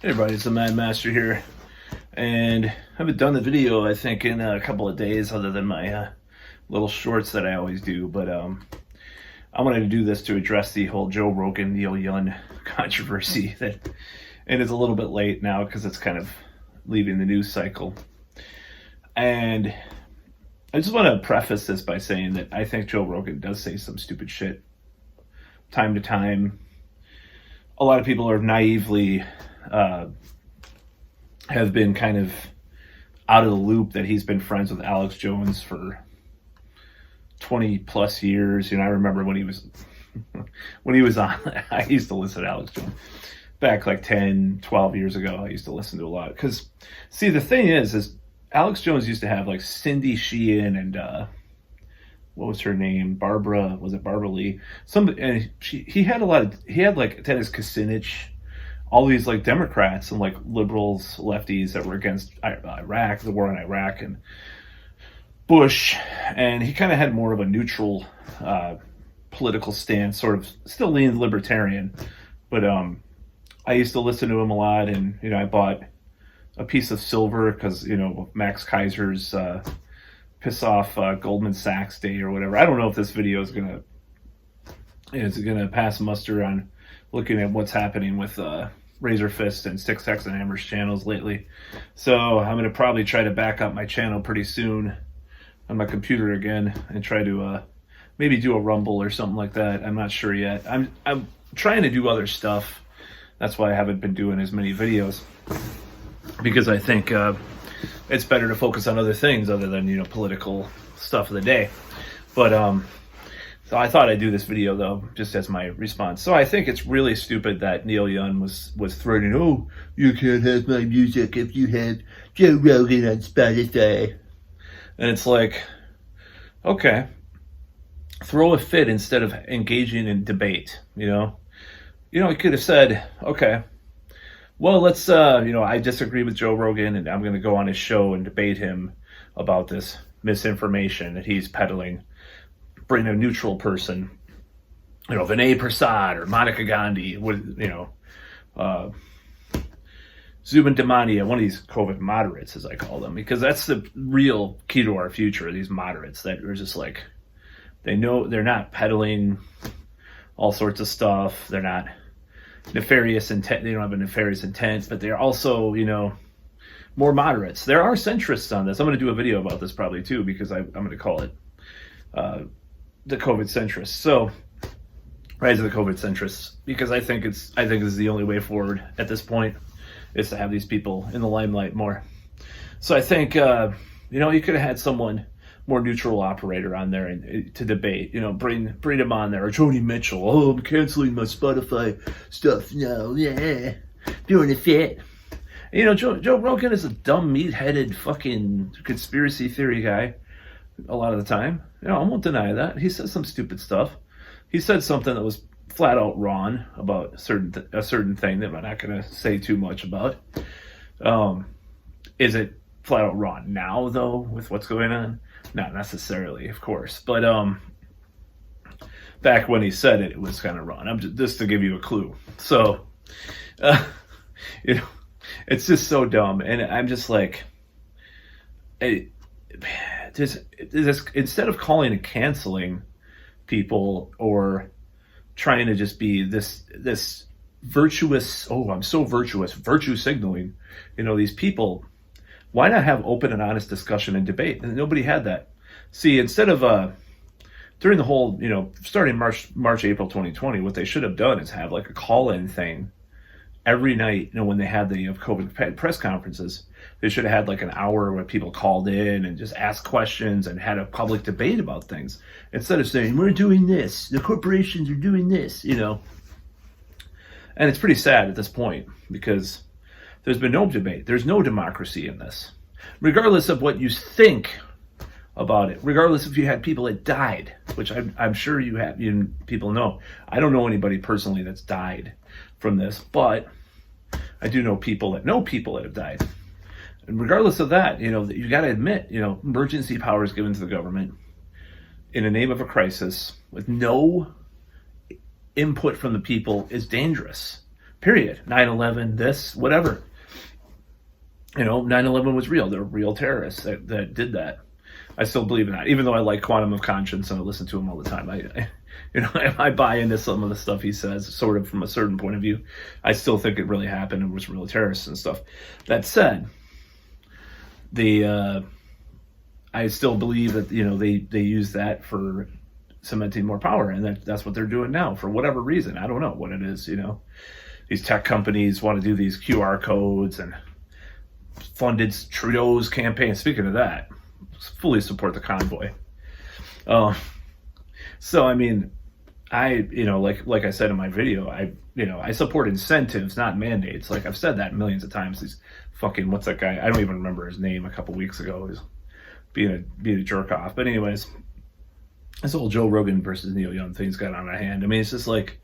Hey everybody, it's the Mad Master here, and I haven't done the video I think in a couple of days other than my little shorts that I always do, but I wanted to do this to address the whole Joe Rogan, Neil Young controversy and it's a little bit late now because it's kind of leaving the news cycle. And I just want to preface this by saying that I think Joe Rogan does say some stupid shit time to time. A lot of people are naively have been kind of out of the loop that he's been friends with Alex Jones for 20 plus years. I remember when he was on, I used to listen to Alex Jones back like 10, 12 years ago. I used to listen to a lot because, see, the thing is Alex Jones used to have like Cindy Sheehan and what was her name? Barbara Lee? And he had like Dennis Kucinich, all these like Democrats and like liberals, lefties that were against Iraq, the war in Iraq and Bush, and he kind of had more of a neutral political stance, sort of still leaned libertarian, but I used to listen to him a lot, and I bought a piece of silver because Max Kaiser's piss off Goldman Sachs Day or whatever. I don't know if this video is gonna pass muster on looking at what's happening with Razor Fist and Six X and Amber's channels lately. So I'm gonna probably try to back up my channel pretty soon on my computer again and try to maybe do a Rumble or something like that. I'm not sure yet. I'm trying to do other stuff. That's why I haven't been doing as many videos, because I think it's better to focus on other things other than political stuff of the day. But so I thought I'd do this video though, just as my response. So I think it's really stupid that Neil Young was threatening, "Oh, you can't have my music if you have Joe Rogan on Spotify." And it's like, okay, throw a fit instead of engaging in debate. He could have said, okay, well, let's, I disagree with Joe Rogan and I'm going to go on his show and debate him about this misinformation that he's peddling. Bring a neutral person, Vinay Prasad or Monica Gandhi, Zubin Damania, one of these COVID moderates, as I call them, because that's the real key to our future, these moderates that are just like, they know they're not peddling all sorts of stuff. They're not nefarious intent. They don't have a nefarious intent, but they're also, more moderates. There are centrists on this. I'm going to do a video about this probably too, because I'm going to call it the COVID centrists. So, rise of the COVID centrists, because I think this is the only way forward at this point, is to have these people in the limelight more. So I think you could have had someone more neutral operator on there and to debate. Bring him on there, or Joni Mitchell. "Oh, I'm canceling my Spotify stuff now. Yeah, doing a fit." Joe Rogan is a dumb, meat-headed, fucking conspiracy theory guy a lot of the time. I won't deny that. He says some stupid stuff. He said something that was flat out wrong about a certain thing that I'm not going to say too much about. Is it flat out wrong now, though, with what's going on? Not necessarily, of course. But back when he said it, it was kind of wrong. Just to give you a clue. So, it's just so dumb. And I'm just like, instead of calling and canceling people or trying to just be this virtuous, "Oh, I'm so virtuous," virtue signaling, these people, why not have open and honest discussion and debate? And nobody had that. See, instead of during the whole, starting March, April 2020, what they should have done is have like a call-in thing every night. When they had the COVID press conferences, they should have had like an hour where people called in and just asked questions and had a public debate about things, instead of saying, "We're doing this, the corporations are doing this," And it's pretty sad at this point, because there's been no debate. There's no democracy in this. Regardless of what you think about it, regardless if you had people that died, which I'm sure people know. I don't know anybody personally that's died from this, but I do know people that have died. And regardless of that, you got to admit, emergency powers given to the government in the name of a crisis with no input from the people is dangerous. Period. 9/11, this, whatever. 9/11 was real. There were real terrorists that did that. I still believe in that, even though I like Quantum of Conscience and I listen to him all the time. I buy into some of the stuff he says, sort of from a certain point of view. I still think it really happened and was real terrorists and stuff. That said, I still believe that they use that for cementing more power, and that's what they're doing now for whatever reason. I don't know what it is. These tech companies want to do these QR codes and funded Trudeau's campaign. Speaking of that, fully support the convoy. So I mean, like I said in my video, I support incentives, not mandates. Like I've said that millions of times. These fucking, what's that guy? I don't even remember his name. A couple weeks ago, he's being a jerk off. But anyways, this whole Joe Rogan versus Neil Young thing's got on my hand. I mean, it's just like,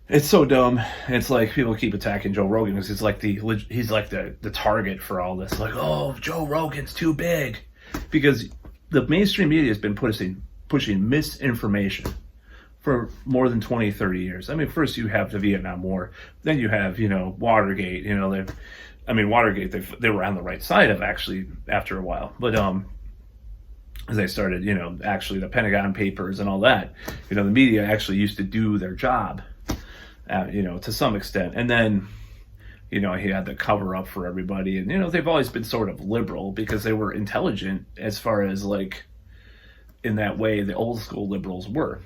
it's so dumb. It's like people keep attacking Joe Rogan because he's like the target for all this. Like, oh, Joe Rogan's too big, because the mainstream media has been pushing misinformation for more than 20, 30 years. I mean, first you have the Vietnam War, then you have Watergate. Watergate, they were on the right side of actually after a while, but as they started, actually the Pentagon Papers and all that, the media actually used to do their job. To some extent. And then, he had the cover up for everybody. And, they've always been sort of liberal because they were intelligent as far as like, in that way, the old school liberals were.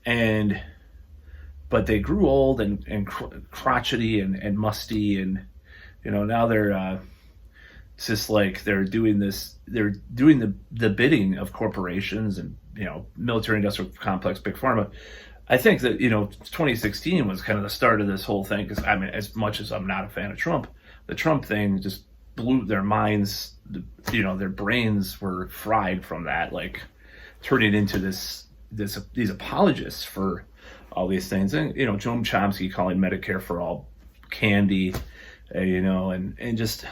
But they grew old and crotchety and musty. And, now they're, it's just like they're doing the bidding of corporations and, military industrial complex, big pharma. I think that, 2016 was kind of the start of this whole thing, because, I mean, as much as I'm not a fan of Trump, the Trump thing just blew their minds, their brains were fried from that, like, turning into these apologists for all these things. And, Joan Chomsky calling Medicare for all candy, and just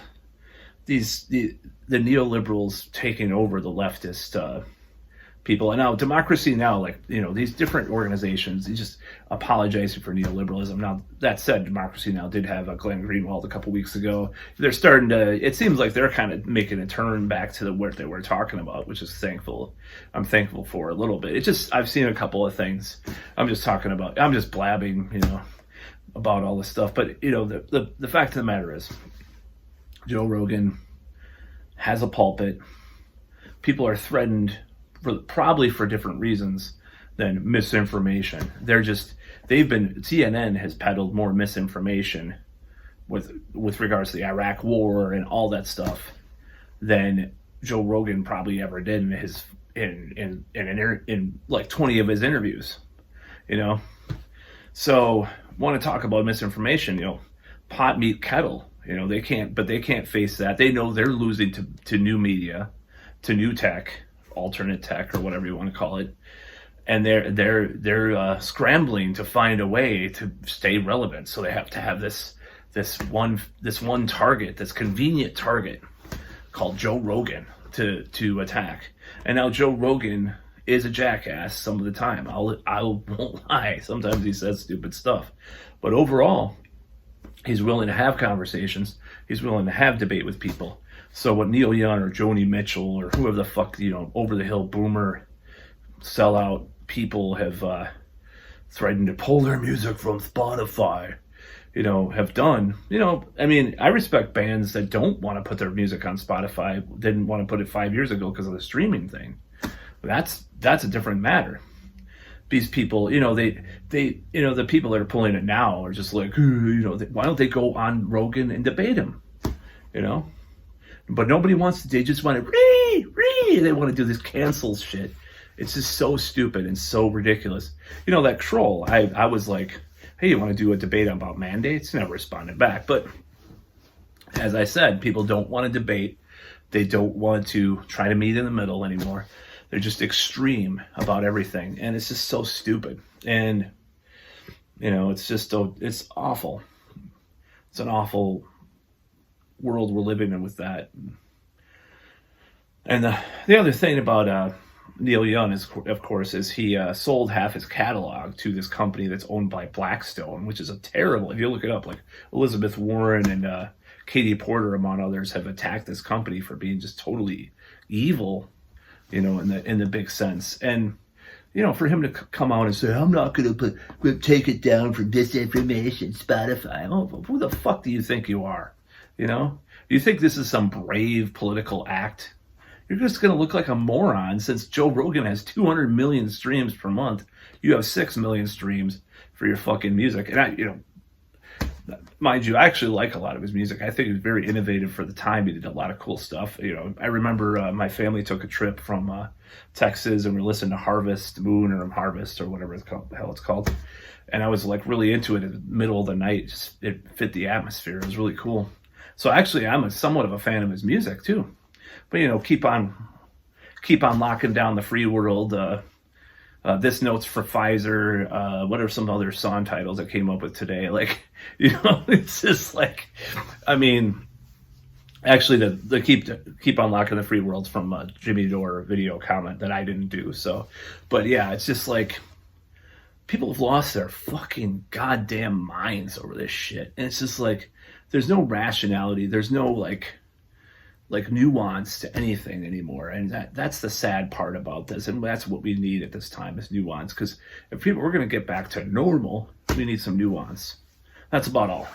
the neoliberals taking over the leftist people. And now Democracy Now, like, these different organizations, they just apologizing for neoliberalism. Now, that said, Democracy Now did have Glenn Greenwald a couple weeks ago. They're starting to, it seems like they're kind of making a turn back to what they were talking about, which is I'm thankful for a little bit. I've seen a couple of things. I'm just blabbing, about all this stuff. But, the fact of the matter is, Joe Rogan has a pulpit. People are threatened probably for different reasons than misinformation. CNN has peddled more misinformation with regards to the Iraq War and all that stuff than Joe Rogan probably ever did in like 20 of his interviews. So want to talk about misinformation? Pot meet kettle. They can't face that. They know they're losing to new media, to new tech, alternate tech, or whatever you want to call it, and they're scrambling to find a way to stay relevant. So they have to have this one target, this convenient target called Joe Rogan to attack. And now Joe Rogan is a jackass some of the time. I won't lie. Sometimes he says stupid stuff, but overall, he's willing to have conversations. He's willing to have debate with people. So what Neil Young or Joni Mitchell or whoever the fuck, over the hill boomer sellout people have threatened to pull their music from Spotify, have done, I respect bands that don't want to put their music on Spotify, didn't want to put it 5 years ago because of the streaming thing. That's a different matter. These people, the people that are pulling it now are just like, why don't they go on Rogan and debate him, But nobody wants to. They just want to they want to do this cancel shit. It's just so stupid and so ridiculous. That troll, I was like, hey, you want to do a debate about mandates? Never responded back. But as I said, people don't want to debate. They don't want to try to meet in the middle anymore. They're just extreme about everything. And it's just so stupid. And, it's awful. It's an awful world we're living in with that. And the other thing about Neil Young, is, of course, is he sold half his catalog to this company that's owned by Blackstone, which is a terrible. If you look it up, like Elizabeth Warren and Katie Porter, among others, have attacked this company for being just totally evil, in the big sense. And for him to come out and say, "I'm not going to take it down for disinformation, Spotify." Oh, who the fuck do you think you are? Do you think this is some brave political act? You're just going to look like a moron since Joe Rogan has 200 million streams per month. You have 6 million streams for your fucking music. And mind you, I actually like a lot of his music. I think he was very innovative for the time. He did a lot of cool stuff. I remember my family took a trip from Texas and we listened to Harvest Moon or Harvest or whatever the hell it's called. And I was like really into it in the middle of the night. It fit the atmosphere. It was really cool. So actually, I'm somewhat of a fan of his music too. But keep on locking down the free world. This note's for Pfizer. What are some other song titles that came up with today? Like, it's just like, actually the keep on locking the free world's from Jimmy Dore video comment that I didn't do. So, but yeah, it's just like people have lost their fucking goddamn minds over this shit, and it's just like there's no rationality. There's no like nuance to anything anymore, and that's the sad part about this, and that's what we need at this time is nuance. Because if we're going to get back to normal, we need some nuance. That's about all.